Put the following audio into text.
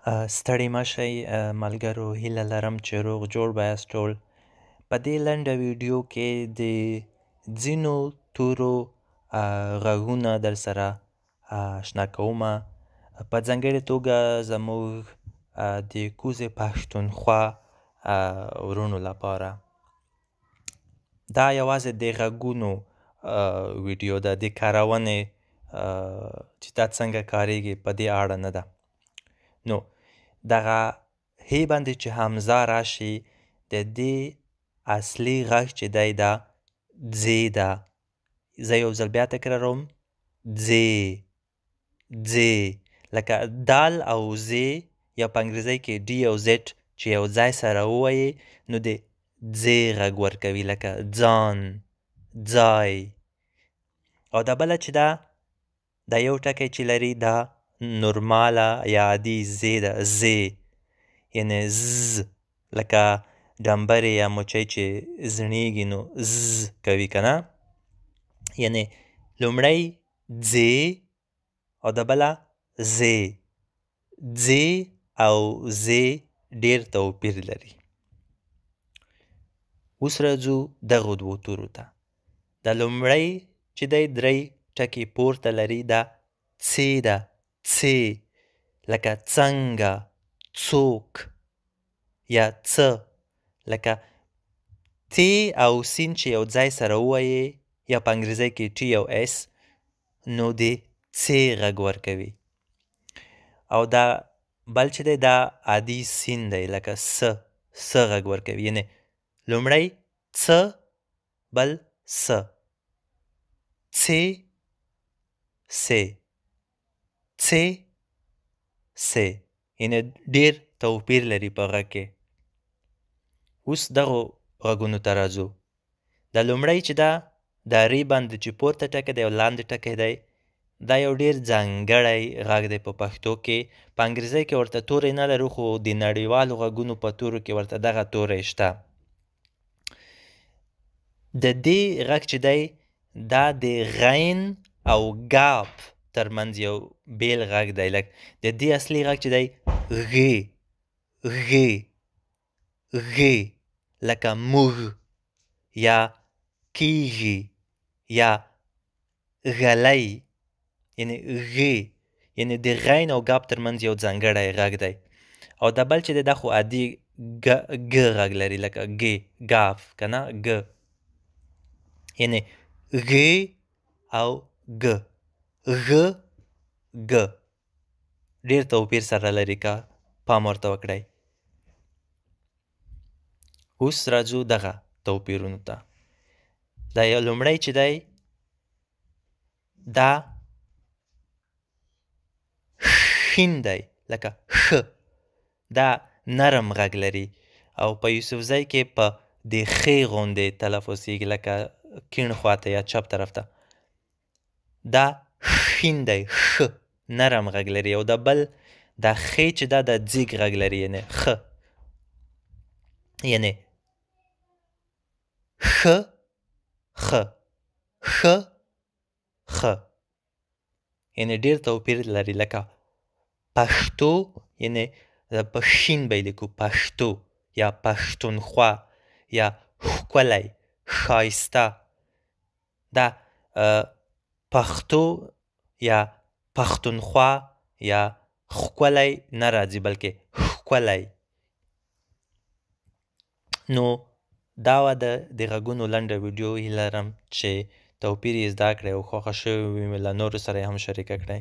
ستړي مه شئ ملګرو، هیله لرم چې روغ جوړ به یاست ټول. په دې لنډه ویډیو کې د ځینو تورو غږونه در سره اشنا کومه، په ځانګړې توګه زموږ د کوزې پښتونخوا ورونو لپاره. دا یوازې د غږونو ویډیو ده، د کارونې چې دا څنګه کاریږي په دې اړه نه ده. نو دغه هی باندې چې حمزه راشي، د دې اصلي غږ چې دی دا ځې ده. زه یو ځل بیا تکراروم، ځې ځې، لکه دال او زې یا په انګریزۍ کې ډي او زیټ چې یو ځای سره ووایې نو د ځې غږ ورکوي، لکه ځان، ځای. او دا بله چې ده، دا یو ټکی چې لري دا نورماله یا عادي زې ده، زې، یعنې ز، لکه ډمبرې یا مچۍ چې زړېږي نو ز کوي که نه، یعنې لومړی ځې او د بله زې. ځې او زې ډېر توپیر لري. اوس راځو دغو دوو تورو ته. د لومړی چې دی درې ټکي پورته لري، دا څې ده، څې، لکه څنګه، څوک یا څه، لکه تی او سین چې یو ځای سره ووایې یا په انګریزۍ کې ټي او اس نو د څې غږ ورکوي. او دا بل چې دی دا عادي سین دی، لکه څه، څه غږ ورکوي، یعنې لومړی څه بل څه، څې څې، څې څې، یعنې ډېر توپیر لري په غږ کې. اوس دغو غږونو ته راځو. دا لومړی چې ده دا ری باندې چې پورته ټکی دی او لاندې ټکی دی، دا یو ډېر ځانګړی غږ دی په پښتو کې. په انګریزۍ کې ورته توری نه لرو، خو د نړیوالو غږونو په تورو کې ورته دغه توری شته. د دې غږ چې دی دا د غین او ګاپ ترمنځ یو بیل غږ دی. لکه د دې اصلي غږ چې دی غې غې غې، لکه موږ یا کیږي یا غلی، یعنې غې، یعنې د غین او ګاپ ترمنځ یو ځانګړی غږ دی. او دا بل چې دی دا خو عادي ګ غږ لري، لکه ګې، ګاف که نه، ګ، یعنې غې او ګ، غ ګ، ډېر توپیر سره لري که پام ورته وکړئ. اوس راځو دغه توپیرونو ته. دا یو لومړی چې دی دا شین دی، لکه ښ، دا نرم غږ لري او په یوسفزۍ کې په د ښې غوندې تلفظ کېږي، لکه کیڼ خواته یا چپ طرف ته. دا شین دی، ښ، نرم غږ لري. او د بل دا ښې چې دا د ځیږ غږ لري، یعنې ښ، یعنې ښه ښه، ښه ښه، یعنې ډېر توپیر لري. لکه پښتو، یعنې په شین به یې لیکو، پښتو یا پښتونخوا یا ښکلی، ښایسته. دا پښتو یا پښتونخوا یا ښکلی نه راځي بلکې ښکلی. نو دا وه د غږونو لنډه ویډیو. هیله لرم چې توپیر یې زده کړئ او خوښه شوې وي له نورو سره یې هم شریکه کړئ.